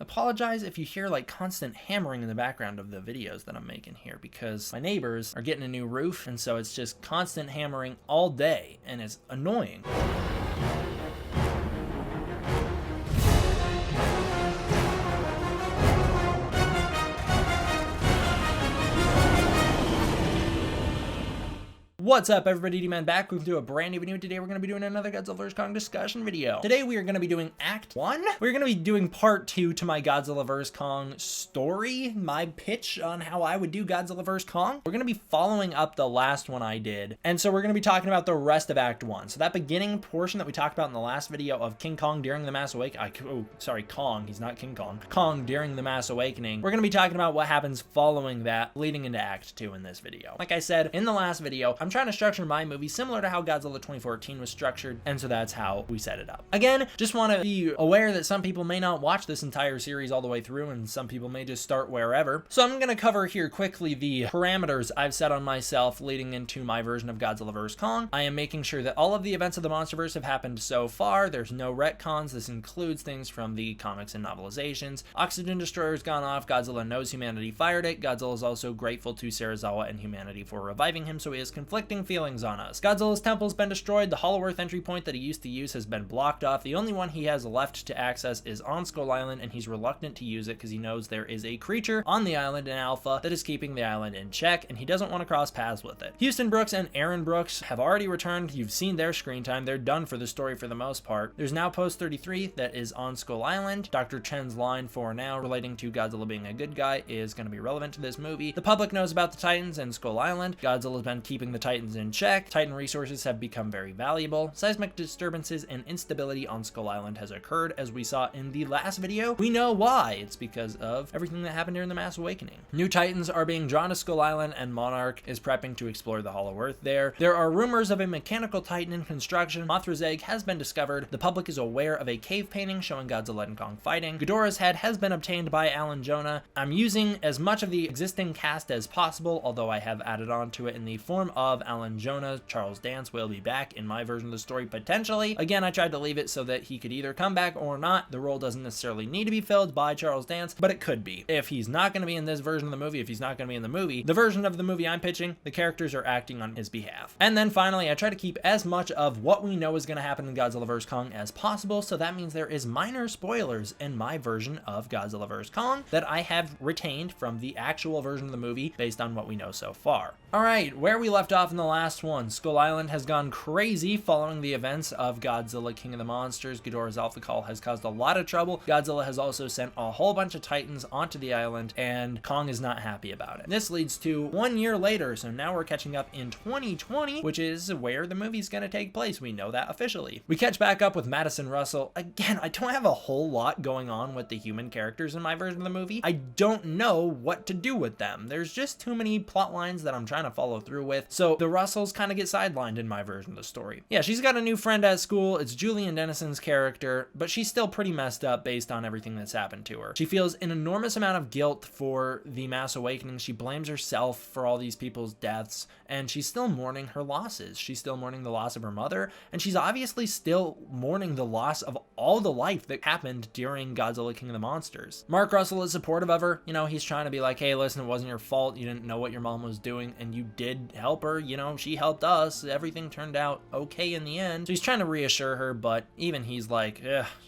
apologize if you hear like constant hammering in the background of the videos that I'm making here, because my neighbors are getting a new roof, and so it's just constant hammering all day, and it's annoying. What's up, everybody? D-Man back. We're going to do a brand new video. Today we're going to be doing another Godzilla vs. Kong discussion video. Today we are going to be doing Act 1. We're going to be doing Part 2 to my Godzilla vs. Kong story, my pitch on how I would do Godzilla vs. Kong. We're going to be following up the last one I did, and so we're going to be talking about the rest of Act 1. So that beginning portion that we talked about in the last video of King Kong during the Mass Awakening, Kong, he's not King Kong. Kong during the Mass Awakening. We're going to be talking about what happens following that, leading into Act 2 in this video. Like I said in the last video, I'm trying to structure my movie similar to how Godzilla 2014 was structured, and so that's how we set it up. Again, just want to be aware that some people may not watch this entire series all the way through, and some people may just start wherever. So I'm going to cover here quickly the parameters I've set on myself leading into my version of Godzilla vs. Kong. I am making sure that all of the events of the MonsterVerse have happened so far. There's no retcons. This includes things from the comics and novelizations. Oxygen Destroyer's gone off. Godzilla knows humanity fired it. Godzilla is also grateful to Serizawa and humanity for reviving him, so he has conflicting feelings on us. Godzilla's temple's been destroyed. The Hollow Earth entry point that he used to use has been blocked off. The only one he has left to access is on Skull Island, and he's reluctant to use it because he knows there is a creature on the island in Alpha that is keeping the island in check, and he doesn't want to cross paths with it. Houston Brooks and Aaron Brooks have already returned. You've seen their screen time. They're done for the story for the most part. There's now Post 33 that is on Skull Island. Dr. Chen's line for now relating to Godzilla being a good guy is going to be relevant to this movie. The public knows about the Titans and Skull Island. Godzilla's been keeping the Titans in check. Titan resources have become very valuable. Seismic disturbances and instability on Skull Island has occurred, as we saw in the last video. We know why. It's because of everything that happened during the Mass Awakening. New Titans are being drawn to Skull Island, and Monarch is prepping to explore the Hollow Earth there. There are rumors of a mechanical Titan in construction. Mothra's egg has been discovered. The public is aware of a cave painting showing Godzilla and Kong fighting. Ghidorah's head has been obtained by Alan Jonah. I'm using as much of the existing cast as possible, although I have added on to it in the form of Alan Jonah. Charles Dance will be back in my version of the story potentially. Again, I tried to leave it so that he could either come back or not. The role doesn't necessarily need to be filled by Charles Dance, but it could be. If he's not going to be in this version of the movie, if he's not going to be in the movie, the version of the movie I'm pitching, the characters are acting on his behalf. And then finally, I try to keep as much of what we know is going to happen in Godzilla vs. Kong as possible, so that means there is minor spoilers in my version of Godzilla vs. Kong that I have retained from the actual version of the movie based on what we know so far. Alright, where we left off in the last one, Skull Island has gone crazy following the events of Godzilla King of the Monsters. Ghidorah's Alpha Call has caused a lot of trouble. Godzilla has also sent a whole bunch of Titans onto the island, and Kong is not happy about it. This leads to 1 year later, so now we're catching up in 2020, which is where the movie's gonna take place. We know that officially. We catch back up with Madison Russell. Again, I don't have a whole lot going on with the human characters in my version of the movie. I don't know what to do with them. There's just too many plot lines that I'm trying to follow through with, so the Russells kind of get sidelined in my version of the story. Yeah, she's got a new friend at school. It's Julian Dennison's character, but she's still pretty messed up based on everything that's happened to her. She feels an enormous amount of guilt for the Mass Awakening. She blames herself for all these people's deaths, and she's still mourning her losses. She's still mourning the loss of her mother, and she's obviously still mourning the loss of all the life that happened during Godzilla King of the Monsters. Mark Russell is supportive of her. You know, he's trying to be like, hey, listen, it wasn't your fault. You didn't know what your mom was doing, and you did help her. You know, she helped us. Everything turned out okay in the end. So he's trying to reassure her, but even he's like,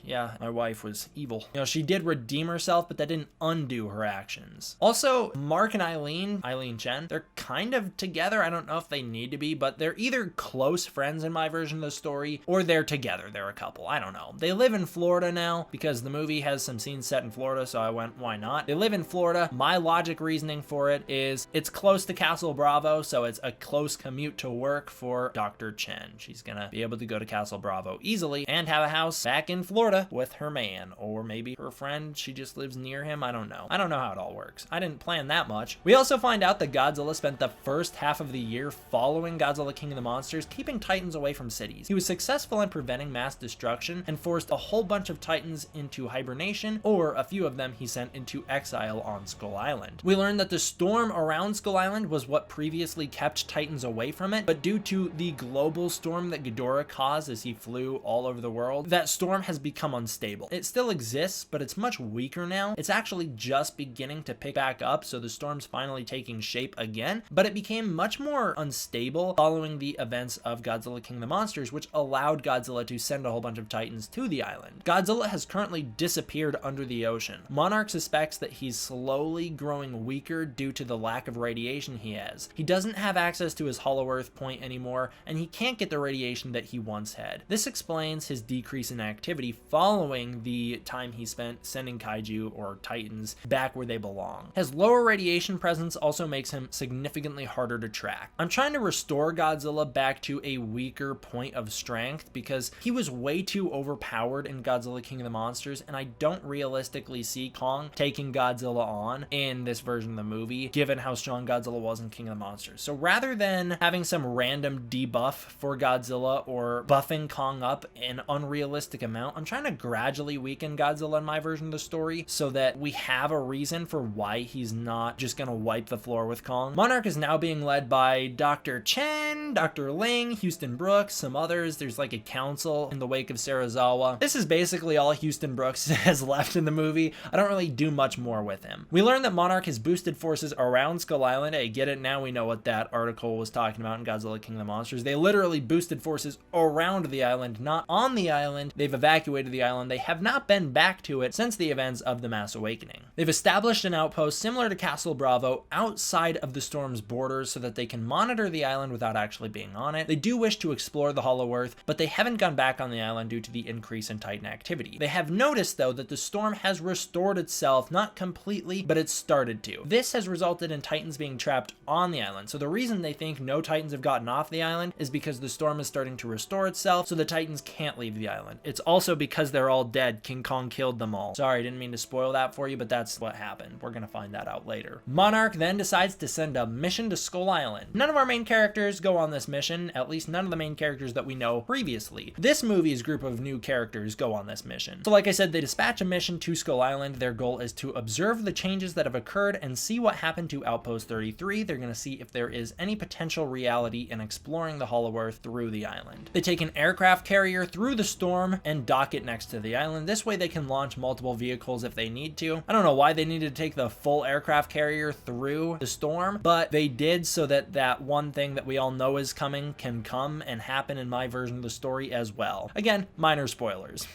yeah, my wife was evil. You know, she did redeem herself, but that didn't undo her actions. Also, Mark and Eileen Chen, they're kind of together. I don't know if they need to be, but they're either close friends in my version of the story, or they're together. They're a couple. I don't know. They live in Florida now because the movie has some scenes set in Florida, so I went, why not? They live in Florida. My logic reasoning for it is it's close to Castle Bravo, so it's a close commute to work for Dr. Chen. She's gonna be able to go to Castle Bravo easily and have a house back in Florida with her man, or maybe her friend, she just lives near him. I don't know how it all works. I didn't plan that much. We also find out that Godzilla spent the first half of the year following Godzilla King of the Monsters, keeping Titans away from cities. He was successful in preventing mass destruction and forced a whole bunch of Titans into hibernation, or a few of them he sent into exile on Skull Island. We learned that the storm around Skull Island was what previously kept Titans Titans away from it, but due to the global storm that Ghidorah caused as he flew all over the world, that storm has become unstable. It still exists, but it's much weaker now. It's actually just beginning to pick back up, so the storm's finally taking shape again, but it became much more unstable following the events of Godzilla King of the Monsters, which allowed Godzilla to send a whole bunch of Titans to the island. Godzilla has currently disappeared under the ocean. Monarch suspects that he's slowly growing weaker due to the lack of radiation he has. He doesn't have access to his Hollow Earth point anymore, and he can't get the radiation that he once had. This explains his decrease in activity following the time he spent sending kaiju or Titans back where they belong. His lower radiation presence also makes him significantly harder to track. I'm trying to restore Godzilla back to a weaker point of strength because he was way too overpowered in Godzilla King of the Monsters, and I don't realistically see Kong taking Godzilla on in this version of the movie, given how strong Godzilla was in King of the Monsters. So rather than having some random debuff for Godzilla or buffing Kong up an unrealistic amount, I'm trying to gradually weaken Godzilla in my version of the story so that we have a reason for why he's not just gonna wipe the floor with Kong. Monarch is now being led by Dr. Chen, Dr. Ling, Houston Brooks, some others. There's like a council in the wake of Serizawa. This is basically all Houston Brooks has left in the movie. I don't really do much more with him. We learn that Monarch has boosted forces around Skull Island. Hey, get it now? We know what that article was talking about in Godzilla King of the Monsters. They literally boosted forces around the island, not on the island. They've evacuated the island. They have not been back to it since the events of the Mass Awakening. They've established an outpost similar to Castle Bravo outside of the storm's borders so that they can monitor the island without actually being on it. They do wish to explore the Hollow Earth, but they haven't gone back on the island due to the increase in Titan activity. They have noticed, though, that the storm has restored itself, not completely, but it's started to. This has resulted in Titans being trapped on the island. So the reason they think no Titans have gotten off the island is because the storm is starting to restore itself, so the Titans can't leave the island. It's also because they're all dead. King Kong killed them all. Sorry, I didn't mean to spoil that for you, but that's what happened. We're gonna find that out later. Monarch then decides to send a mission to Skull Island. None of our main characters go on this mission, at least none of the main characters that we know previously. This movie's group of new characters go on this mission. So like I said, they dispatch a mission to Skull Island. Their goal is to observe the changes that have occurred and see what happened to Outpost 33. They're gonna see if there is any potential reality in exploring the Hollow Earth through the island. They take an aircraft carrier through the storm and dock it next to the island. This way they can launch multiple vehicles if they need to. I don't know why they needed to take the full aircraft carrier through the storm, but they did so that that one thing that we all know is coming can come and happen in my version of the story as well. Again, minor spoilers.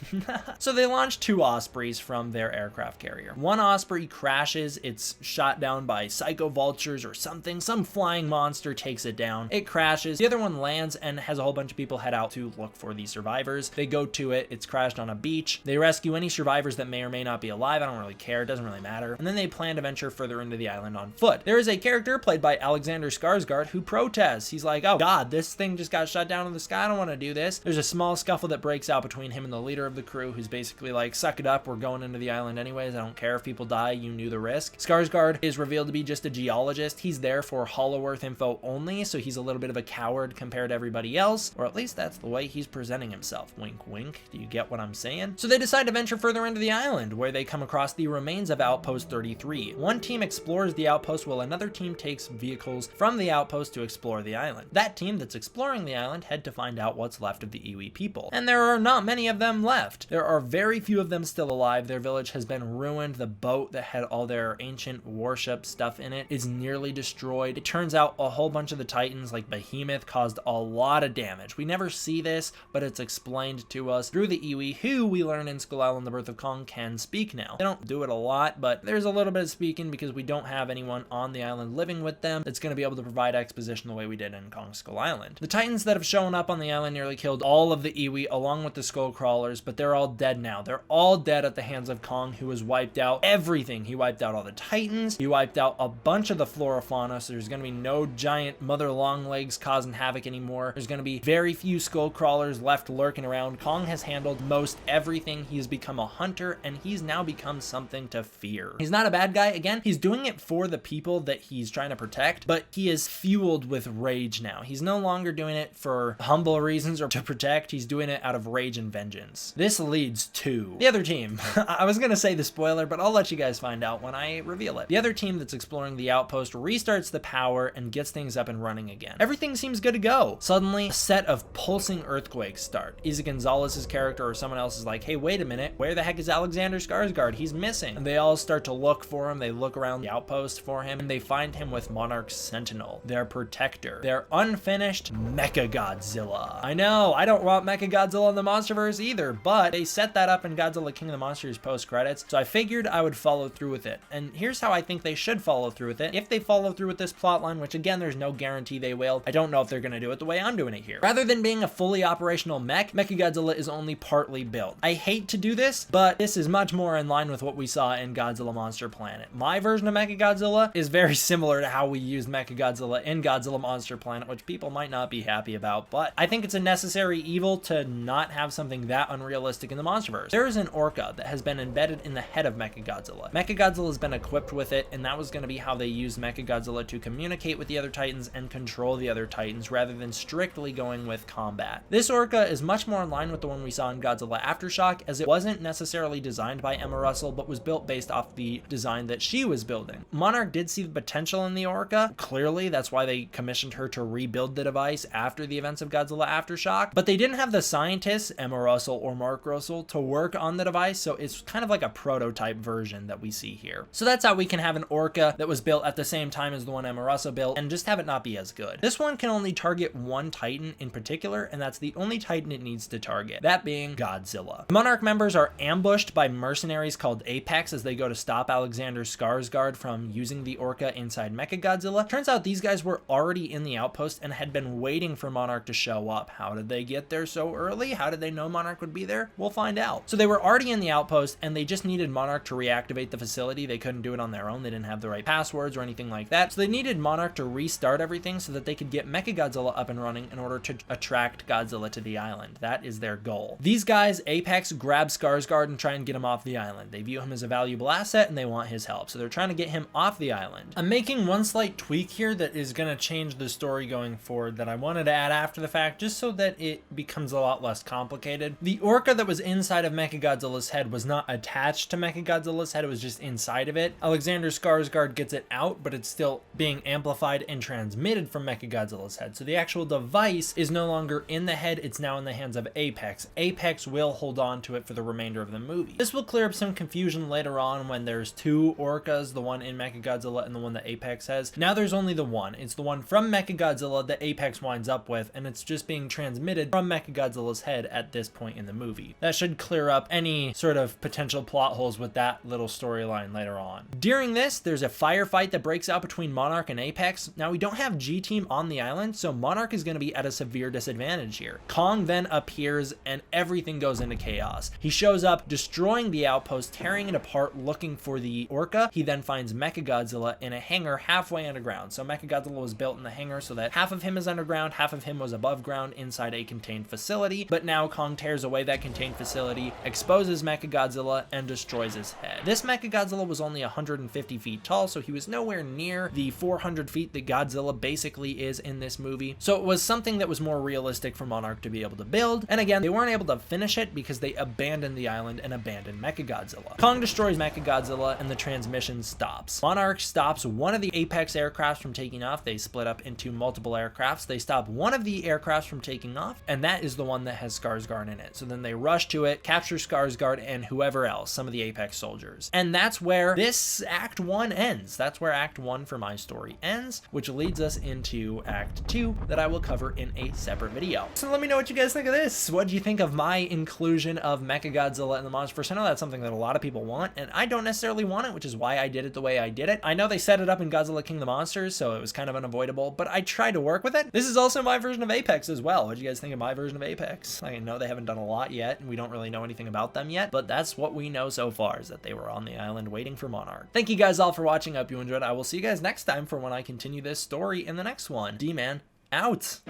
So they launch 2 Ospreys from their aircraft carrier. One Osprey crashes. It's shot down by psycho vultures or something. Some flying monster takes it down. It crashes. The other one lands and has a whole bunch of people head out to look for the survivors. They go to it. It's crashed on a beach. They rescue any survivors that may or may not be alive. I don't really care. It doesn't really matter. And then they plan to venture further into the island on foot. There is a character played by Alexander Skarsgård who protests. He's like, oh god, this thing just got shot down in the sky. I don't want to do this. There's a small scuffle that breaks out between him and the leader of the crew, who's basically like, suck it up. We're going into the island anyways. I don't care if people die. You knew the risk. Skarsgård is revealed to be just a geologist. He's there for Hollow Earth info only, so he's a little bit of a coward compared to everybody else, or at least that's the way he's presenting himself. Wink, wink. Do you get what I'm saying? So they decide to venture further into the island, where they come across the remains of Outpost 33. One team explores the outpost while another team takes vehicles from the outpost to explore the island. That team that's exploring the island head to find out what's left of the Iwi people. And there are not many of them left. There are very few of them still alive. Their village has been ruined. The boat that had all their ancient worship stuff in it is nearly destroyed. It turns out a whole bunch of the Titans, like Behemoth, caused a lot of damage. We never see this, but it's explained to us through the Iwi, who we learn in Skull Island: The Birth of Kong can speak now. They don't do it a lot, but there's a little bit of speaking because we don't have anyone on the island living with them that's going to be able to provide exposition the way we did in Kong Skull Island. The Titans that have shown up on the island nearly killed all of the Iwi along with the skull crawlers, but they're all dead now. They're all dead at the hands of Kong, who has wiped out everything. He wiped out all the Titans. He wiped out a bunch of the flora fauna, so there's going to be no giant mother longlegs causing havoc anymore. There's going to be very few skull crawlers left lurking around. Kong has handled most everything. He's become a hunter, and he's now become something to fear. He's not a bad guy. Again, he's doing it for the people that he's trying to protect, but he is fueled with rage now. He's no longer doing it for humble reasons or to protect. He's doing it out of rage and vengeance. This leads to the other team. I was going to say the spoiler, but I'll let you guys find out when I reveal it. The other team that's exploring the outpost restarts the power and gets things up and and running again. Everything seems good to go. Suddenly, a set of pulsing earthquakes start. Isa Gonzalez's character or someone else is like, hey, wait a minute, where the heck is Alexander Skarsgård? He's missing. And they all start to look for him. They look around the outpost for him, and they find him with Monarch's Sentinel, their protector, their unfinished Mechagodzilla. I know, I don't want Mechagodzilla in the Monsterverse either, but they set that up in Godzilla King of the Monsters post-credits, so I figured I would follow through with it. And here's how I think they should follow through with it. If they follow through with this plotline, which again, there's no guarantee they will, I don't know if they're going to do it the way I'm doing it here. Rather than being a fully operational mech, Mechagodzilla is only partly built. I hate to do this, but this is much more in line with what we saw in Godzilla Monster Planet. My version of Mechagodzilla is very similar to how we used Mechagodzilla in Godzilla Monster Planet, which people might not be happy about, but I think it's a necessary evil to not have something that unrealistic in the Monsterverse. There is an orca that has been embedded in the head of Mechagodzilla. Mechagodzilla has been equipped with it, and that was going to be how they used Mechagodzilla to communicate with the other Titans and control the other Titans rather than strictly going with combat. This orca is much more in line with the one we saw in Godzilla Aftershock, as it wasn't necessarily designed by Emma Russell, but was built based off the design that she was building. Monarch did see the potential in the orca. Clearly, that's why they commissioned her to rebuild the device after the events of Godzilla Aftershock, but they didn't have the scientists, Emma Russell or Mark Russell, to work on the device, so it's kind of like a prototype version that we see here. So that's how we can have an orca that was built at the same time as the one Emma Russell built and just have it not be as good. This one can only target one Titan in particular, and that's the only Titan it needs to target, that being Godzilla. The Monarch members are ambushed by mercenaries called Apex as they go to stop Alexander Skarsgård from using the orca inside Mechagodzilla. Turns out these guys were already in the outpost and had been waiting for Monarch to show up. How did they get there so early? How did they know Monarch would be there? We'll find out. So they were already in the outpost and they just needed Monarch to reactivate the facility. They couldn't do it on their own. They didn't have the right passwords or anything like that. So they needed Monarch to restart everything so that they could get Mechagodzilla up and running in order to attract Godzilla to the island. That is their goal. These guys, Apex, grab Skarsgård and try and get him off the island. They view him as a valuable asset and they want his help. So they're trying to get him off the island. I'm making one slight tweak here that is going to change the story going forward that I wanted to add after the fact, just so that it becomes a lot less complicated. The orca that was inside of Mechagodzilla's head was not attached to Mechagodzilla's head, it was just inside of it. Alexander Skarsgård gets it out, but it's still being amplified and transmitted from Mechagodzilla's head. So the actual device is no longer in the head, it's now in the hands of Apex. Apex will hold on to it for the remainder of the movie. This will clear up some confusion later on when there's two orcas, the one in Mechagodzilla and the one that Apex has. Now there's only the one. It's the one from Mechagodzilla that Apex winds up with, and it's just being transmitted from Mechagodzilla's head at this point in the movie. That should clear up any sort of potential plot holes with that little storyline later on. During this, there's a firefight that breaks out between Monarch and Apex. Now we don't have G-Team on the island, so Monarch is going to be at a severe disadvantage here. Kong then appears and everything goes into chaos. He shows up, destroying the outpost, tearing it apart, looking for the orca. He then finds Mechagodzilla in a hangar halfway underground. So Mechagodzilla was built in the hangar so that half of him is underground, half of him was above ground inside a contained facility, but now Kong tears away that contained facility, exposes Mechagodzilla, and destroys his head. This Mechagodzilla was only 150 feet tall, so he was nowhere near the 400 feet that Godzilla basically is in this movie. So it was something that was more realistic for Monarch to be able to build, and again, they weren't able to finish it because they abandoned the island and abandoned Mechagodzilla. Kong destroys Mechagodzilla and the transmission stops. Monarch stops one of the Apex aircrafts from taking off. They split up into multiple aircrafts. They stop one of the aircrafts from taking off, and that is the one that has Skarsgård in it. So then they rush to it, capture Skarsgård and whoever else, some of the Apex soldiers. And that's where this Act 1 ends. That's where Act 1 for my story ends, which leads us into Act 2 that I will cover in a separate video. So let me know what you guys think of this. What do you think of my inclusion of Mechagodzilla in the Monsterverse? I know that's something that a lot of people want, and I don't necessarily want it, which is why I did it the way I did it. I know they set it up in Godzilla King of the Monsters, so it was kind of unavoidable, but I tried to work with it. This is also my version of Apex as well. What do you guys think of my version of Apex? I know they haven't done a lot yet, and we don't really know anything about them yet, but that's what we know so far, is that they were on the island waiting for Monarch. Thank you guys all for watching. I hope you enjoyed. I will see you guys next time for when I continue this story in the next one. D-Man, out!